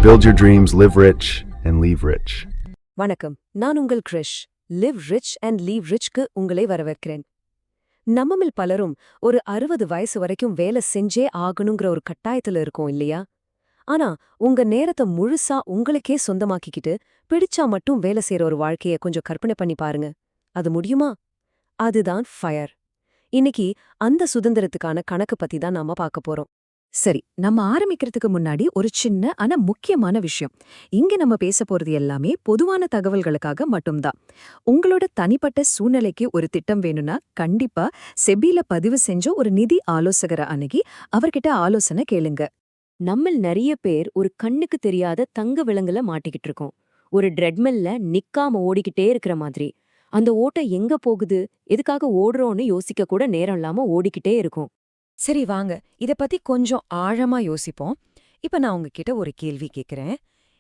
Build your dreams, live rich, and leave rich. வணக்கம், நான் உங்கள் Krish. Live rich and leave ரிச்க்கு உங்களை வரவேற்கிறேன். நம்மில் பலரும் ஒரு 60 வயசு வரைக்கும் வேலை செஞ்சே ஆகணுங்கிற ஒரு கட்டாயத்துல இருக்கோம் இல்லையா? ஆனா உங்க நேரத்தை முழுசா உங்களுக்கே சொந்தமாக்கிக்கிட்டு பிடிச்சா மட்டும் வேலை செய்யற ஒரு வாழ்க்கைய கொஞ்சம் கற்பனை பண்ணி பாருங்க. அது முடியுமா? அதுதான் ஃபயர். இன்னைக்கு அந்த சுதந்திரத்துக்கான கணக்கு பத்தி தான் நாம பார்க்க போறோம். சரி, நம்ம ஆரம்பிக்கிறதுக்கு முன்னாடி ஒரு சின்ன ஆனா முக்கியமான விஷயம். இங்க நம்ம பேச போறது எல்லாமே பொதுவான தகவல்களுக்காக மட்டும்தான். உங்களோட தனிப்பட்ட சூழ்நிலைக்கு ஒரு திட்டம் வேணும்னா கண்டிப்பா செபில பதிவு செஞ்ச ஒரு நிதி ஆலோசகரை அணுகி அவர்கிட்ட ஆலோசனை கேளுங்க. நம்மில் நிறைய பேர் ஒரு கண்ணுக்கு தெரியாத தங்க விலங்குல மாட்டிக்கிட்டு இருக்கோம். ஒரு ட்ரெட்மில்ல நிக்காம ஓடிக்கிட்டே இருக்கிற மாதிரி. அந்த ஓட்டம் எங்க போகுது, எதுக்காக ஓடுறோம்னு யோசிக்க கூட நேரம் இல்லாம ஓடிக்கிட்டே இருக்கும். சரி வாங்க, இத பத்தி கொஞ்சம் ஆழமா யோசிப்போம். இப்ப நான் உங்ககிட்ட ஒரு கேள்வி கேக்குறேன்.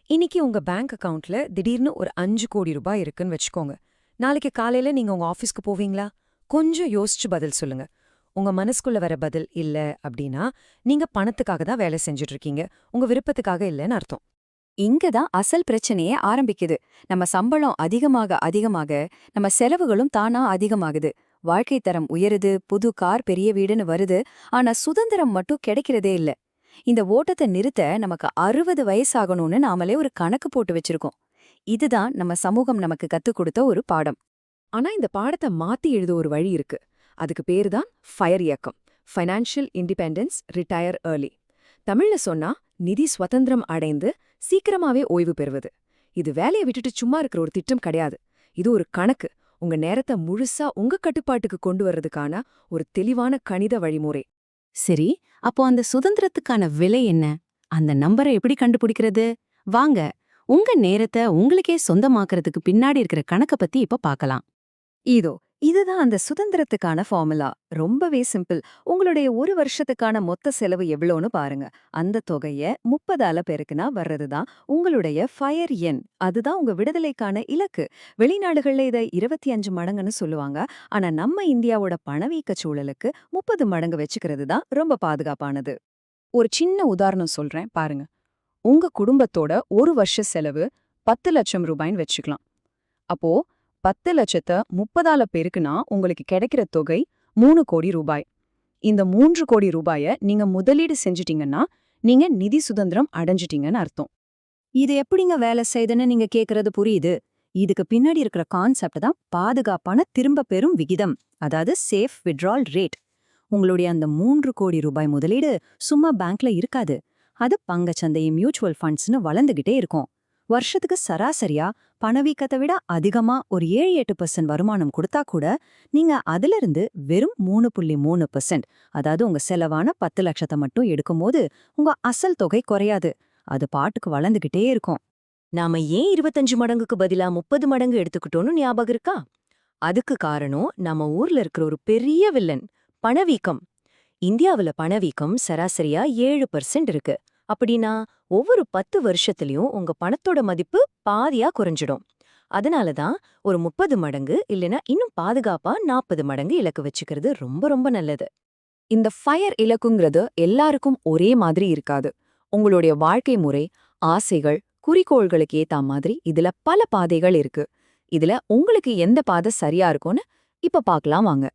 இன்னைக்கு உங்க பேங்க் அக்கவுண்ட்ல திடீர்னு ஒரு 5 கோடி ரூபாய் இருக்குன்னு வச்சுக்கோங்க. நாளைக்கு காலையில நீங்க உங்க ஆபீஸ்க்கு போவீங்களா? கொஞ்சம் யோசிச்சு பதில் சொல்லுங்க. உங்க மனசுக்குள்ள வர பதில் இல்ல அப்படின்னா நீங்க பணத்துக்காக தான் வேலை செஞ்சுட்டு இருக்கீங்க, உங்க விருப்பத்துக்காக இல்லைன்னு அர்த்தம். இங்கதான் அசல் பிரச்சனையே ஆரம்பிக்குது. நம்ம சம்பளம் அதிகமாக நம்ம செலவுகளும் தானா அதிகமாகுது. வாழ்க்கை தரம் உயருது, புது கார், பெரிய வீடுன்னு வருது. ஆனா சுதந்திரம் மட்டும் கிடைக்கிறதே இல்ல. இந்த ஓட்டத்தை நிறுத்த நமக்கு 60 வயசாகணும்னு நாமளே ஒரு கணக்கு போட்டு வச்சிருக்கோம். இதுதான் நம்ம சமூகம் நமக்கு கத்துக் கொடுத்த ஒரு பாடம். ஆனா இந்த பாடத்தை மாத்தி எழுத ஒரு வழி இருக்கு. அதுக்கு பேரு தான் ஃபயர் இயக்கம். Financial independence retire early. தமிழ்ல சொன்னா நிதி சுதந்திரம் அடைந்து சீக்கிரமாவே ஓய்வு பெறுவது. இது வேலையை விட்டுட்டு சும்மா இருக்கிற ஒரு திட்டம் கிடையாது. இது ஒரு கணக்கு. உங்க நேரத்தை முழுசா உங்க கட்டுப்பாட்டுக்கு கொண்டு வர்றதுக்கான ஒரு தெளிவான கணித வழிமுறை. சரி, அப்போ அந்த சுதந்திரத்துக்கான விலை என்ன? அந்த நம்பரை எப்படி கண்டுபிடிக்கிறது? வாங்க, உங்க நேரத்தை உங்களுக்கே சொந்தமாக்குறதுக்கு பின்னாடி இருக்கிற கணக்க பத்தி இப்ப பார்க்கலாம். இதுதான் அந்த சுதந்திரத்துக்கான ஃபார்முலா. ரொம்பவே சிம்பிள். உங்களுடைய ஒரு வருஷத்துக்கான மொத்த செலவு எவ்வளோன்னு பாருங்க. அந்த தொகைய 30ஆல பெருக்குனா வர்றதுதான் உங்களுடைய ஃபயர் எண். அதுதான் உங்க விடுதலைக்கான இலக்கு. வெளிநாடுகள்ல இதை 25 மடங்குன்னு சொல்லுவாங்க. ஆனா நம்ம இந்தியாவோட பணவீக்க சூழலுக்கு 30 மடங்கு வச்சுக்கிறது தான் ரொம்ப பாதுகாப்பானது. ஒரு சின்ன உதாரணம் சொல்றேன் பாருங்க. உங்க குடும்பத்தோட ஒரு வருஷ செலவு 10 லட்சம் ரூபாய்ன்னு வச்சுக்கலாம். அப்போ 10 லட்சத்தை 30ஆல பெருக்குனா உங்களுக்கு கிடைக்கிற தொகை 3 கோடி ரூபாய். இந்த 3 கோடி ரூபாய நீங்க முதலீடு செஞ்சுட்டீங்கன்னா நீங்க நிதி சுதந்திரம் அடைஞ்சிட்டீங்கன்னு அர்த்தம். இது எப்படிங்க வேலை செய்யுதுன்னு நீங்க கேக்குறது புரியுது. இதுக்கு பின்னாடி இருக்கிற கான்செப்ட் தான் பாதுகாப்பான திரும்ப பெறும் விகிதம், அதாவது சேஃப் விட்ரால் ரேட். உங்களுடைய அந்த 3 கோடி ரூபாய் முதலீடு சும்மா பேங்க்ல இருக்காது. அது பங்குச்சந்தை, மியூச்சுவல் ஃபண்ட்ஸ்னு வளர்ந்துகிட்டே இருக்கும். வருஷத்துக்கு சராசரியா பணவீக்கத்தை விட அதிகமா ஒரு 7-8% வருமானம் கொடுத்தா கூட நீங்க அதிலிருந்து வெறும் 3.3%, அதாவது உங்க செலவான 10 லட்சத்தை மட்டும் எடுக்கும்போது உங்க அசல் தொகை குறையாது. அது பாட்டுக்கு வளர்ந்துகிட்டே இருக்கும். நாம ஏன் 25 மடங்குக்கு பதிலா 30 மடங்கு எடுத்துக்கிட்டோம்னு ஞாபகம் இருக்கா? அதுக்கு காரணம் நம்ம ஊர்ல இருக்கிற ஒரு பெரிய வில்லன், பணவீக்கம். இந்தியாவுல பணவீக்கம் சராசரியா 7% இருக்கு. அப்படின்னா ஒவ்வொரு 10 வருஷத்துலயும் உங்க பணத்தோட மதிப்பு பாதியா குறைஞ்சிடும். அதனாலதான் ஒரு 30 மடங்கு இல்லைன்னா இன்னும் பாதுகாப்பா 40 மடங்கு இலக்கு வச்சுக்கிறது ரொம்ப ரொம்ப நல்லது. இந்த ஃபயர் இலக்குங்கிறது எல்லாருக்கும் ஒரே மாதிரி இருக்காது. உங்களுடைய வாழ்க்கை முறை, ஆசைகள், குறிக்கோள்களுக்கு ஏத்தா மாதிரி இதுல பல பாதைகள் இருக்கு. இதுல உங்களுக்கு எந்த பாதை சரியா இருக்கும்னு இப்ப பார்க்கலாம் வாங்க.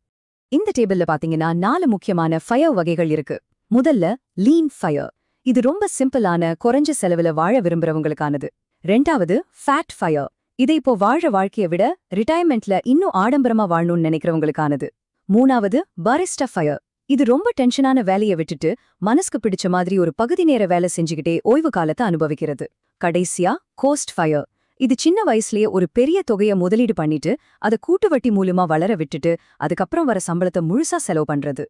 இந்த டேபிள்ல பாத்தீங்கன்னா 4 முக்கியமான ஃபயர் வகைகள் இருக்கு. முதல்ல லீன் ஃபயர். இது ரொம்ப சிம்பிளான குறைஞ்ச செலவுல வாழ விரும்புறவங்களுக்கானது. 2வது ஃபேட் ஃபயர். இதை இப்போ வாழ வாழ்க்கையை விட ரிட்டையர்மெண்ட்ல இன்னும் ஆடம்பரமா வாழணும்னு நினைக்கிறவங்களுக்கானது. 3வது பாரிஸ்டா ஃபயர். இது ரொம்ப டென்ஷனான வேலையை விட்டுட்டு மனசுக்கு பிடிச்ச மாதிரி ஒரு பகுதி நேர வேலை செஞ்சுக்கிட்டே ஓய்வு காலத்தை அனுபவிக்கிறது. கடைசியா கோஸ்ட் ஃபயர். இது சின்ன வயசுலயே ஒரு பெரிய தொகையை முதலீடு பண்ணிட்டு அதை கூட்டு வட்டி மூலமா வளர விட்டுட்டு அதுக்கப்புறம் வர சம்பளத்தை முழுசா செலவு பண்றது.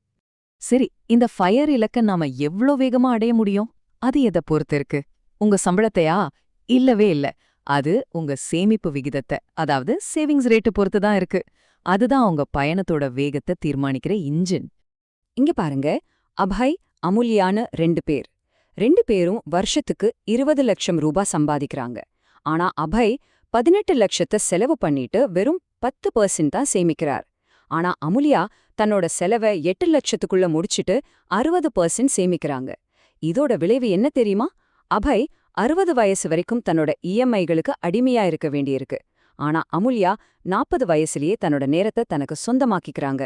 சரி, இந்த ஃபயர் இலக்க நாம எவ்ளோ வேகமா அடைய முடியும்? அது எதை பொறுத்து இருக்கு? உங்க சம்பளத்தையா? இல்லவே இல்ல. அது உங்க சேமிப்பு விகிதத்தை, அதாவது சேவிங்ஸ் ரேட்டு பொறுத்து தான் இருக்கு. அதுதான் உங்க பயணத்தோட வேகத்தை தீர்மானிக்கிற இன்ஜின். இங்க பாருங்க, அபய், அமுல்யான்னு 2 பேர். 2 பேரும் வருஷத்துக்கு 20 லட்சம் ரூபாய் சம்பாதிக்கிறாங்க. ஆனா அபய் 18 லட்சத்தை செலவு பண்ணிட்டு வெறும் 10% தான் சேமிக்கிறார். ஆனா அமுல்யா தன்னோட செலவை 8 லட்சத்துக்குள்ள முடிச்சிட்டு 60% சேமிக்கிறாங்க. இதோட விளைவு என்ன தெரியுமா? அபய் 60 வயசு வரைக்கும் தன்னோட இஎம்ஐகளுக்கு அடிமையா இருக்க வேண்டியிருக்கு. ஆனா அமுல்யா 40 வயசுலயே தன்னோட நேரத்தை தனக்கு சொந்தமாக்கிக்கிறாங்க.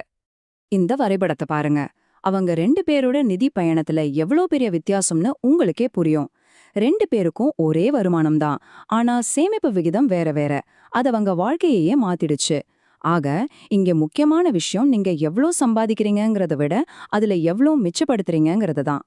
இந்த வரைபடத்தை பாருங்க. அவங்க 2 பேரோட நிதி பயணத்துல எவ்வளோ பெரிய வித்தியாசம்னு உங்களுக்கே புரியும். 2 பேருக்கும் ஒரே வருமானம் தான், ஆனா சேமிப்பு விகிதம் வேற வேற. அது அவங்க வாழ்க்கையையே மாத்திடுச்சு. ஆக இங்க முக்கியமான விஷயம் நீங்க எவ்வளோ சம்பாதிக்கிறீங்கங்கிறத விட அதுல எவ்வளோ மிச்சப்படுத்துறீங்கங்கிறது தான்.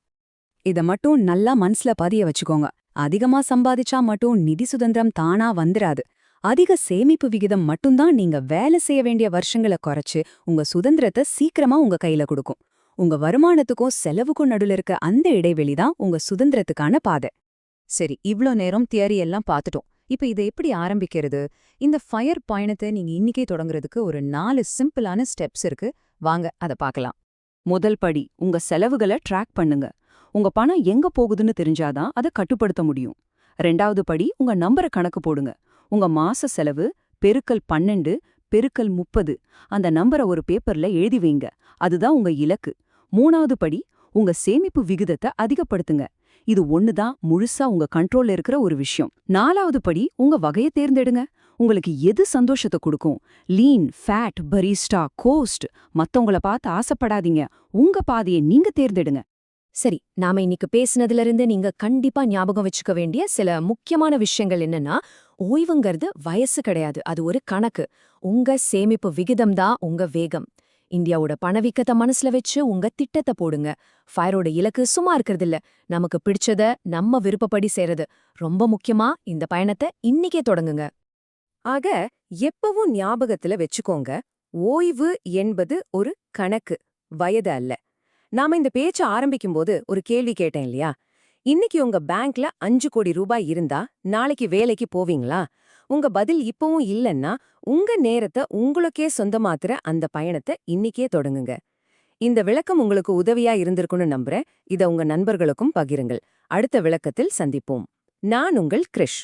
இத மட்டும் நல்லா மனசுல பதிய வச்சுக்கோங்க. அதிகமா சம்பாதிச்சா மட்டும் நிதி சுதந்திரம் தானா வந்துராது. அதிக சேமிப்பு விகிதம் மட்டும்தான் நீங்க வேலை செய்ய வேண்டிய வருஷங்களை குறைச்சு உங்க சுதந்திரத்தை சீக்கிரமா உங்க கையில கொடுக்கும். உங்க வருமானத்துக்கும் செலவுக்கும் நடுல இருக்க அந்த இடைவெளி தான் உங்க சுதந்திரத்துக்கான பாதை. சரி, இவ்ளோ நேரம் தியரி எல்லாம் பார்த்துட்டோம். இப்ப இதை எப்படி ஆரம்பிக்கிறது? இந்த ஃபயர் பயணத்தை நீங்க இன்னிக்கே தொடங்குறதுக்கு ஒரு 4 சிம்பிளான ஸ்டெப்ஸ் இருக்கு. வாங்க அத பார்க்கலாம். முதல் படி, உங்க செலவுகளை ட்ராக் பண்ணுங்க. உங்க பணம் எங்க போகுதுன்னு தெரிஞ்சாதான் அதை கட்டுப்படுத்த முடியும். 2வது படி, உங்க நம்பரை கணக்கு போடுங்க. உங்க மாச செலவு பெருக்கல் 12 பெருக்கல் 30 அந்த நம்பரை ஒரு பேப்பர்ல எழுதி வைங்க. அதுதான் உங்க இலக்கு. 3வது படி, உங்க சேமிப்பு விகிதத்தை அதிகப்படுத்துங்க. இது ஒண்ணுதான் முழுசா உங்க கண்ட்ரோல்ல இருக்கிற ஒரு விஷயம். 4வது படி, உங்க வகையை தேர்ந்தெடுங்க. உங்களுக்கு எது சந்தோஷத்தை கொடுக்கும்? Lean, fat, barista, coast. மத்தவங்கள பார்த்து ஆசைப்படாதீங்க. உங்க பாதையை நீங்க தேர்ந்தெடுங்க. சரி, நாம இன்னைக்கு பேசினதுல இருந்து நீங்க கண்டிப்பா ஞாபகம் வச்சுக்க வேண்டிய சில முக்கியமான விஷயங்கள் என்னன்னா, ஓய்வுங்கிறது வயசு கிடையாது, அது ஒரு கணக்கு. உங்க சேமிப்பு விகிதம் தான் உங்க வேகம். இந்தியாவோட பணவீக்கத்தை மனசுல வச்சு உங்க திட்டத்தை போடுங்க. ஃபயரோட இலக்கு சும்மா இருக்கிறதில்ல, நமக்கு பிடிச்சத நம்ம விருப்பப்படி செய்யறது. ரொம்ப முக்கியமா இந்த பயணத்தை இன்னிக்கே தொடங்குங்க. ஆக எப்பவும் ஞாபகத்துல வச்சுக்கோங்க, ஓய்வு என்பது ஒரு கணக்கு, வயது அல்ல. நாம இந்த பேச்ச ஆரம்பிக்கும்போது ஒரு கேள்வி கேட்டேன் இல்லையா? இன்னைக்கு உங்க பேங்க்ல 5 கோடி ரூபாய் இருந்தா நாளைக்கு வேலைக்கு போவீங்களா? உங்க பதில் இப்பவும் இல்லன்னா, உங்க நேரத்தை உங்களுக்கே சொந்தமாத்துற அந்த பயணத்தை இன்னிக்கே தொடங்குங்க. இந்த விளக்கம் உங்களுக்கு உதவியா இருந்திருக்கும்னு நம்புறேன். இத உங்க நண்பர்களுக்கும் பகிருங்கள். அடுத்த விளக்கத்தில் சந்திப்போம். நான் உங்கள் கிரிஷ்.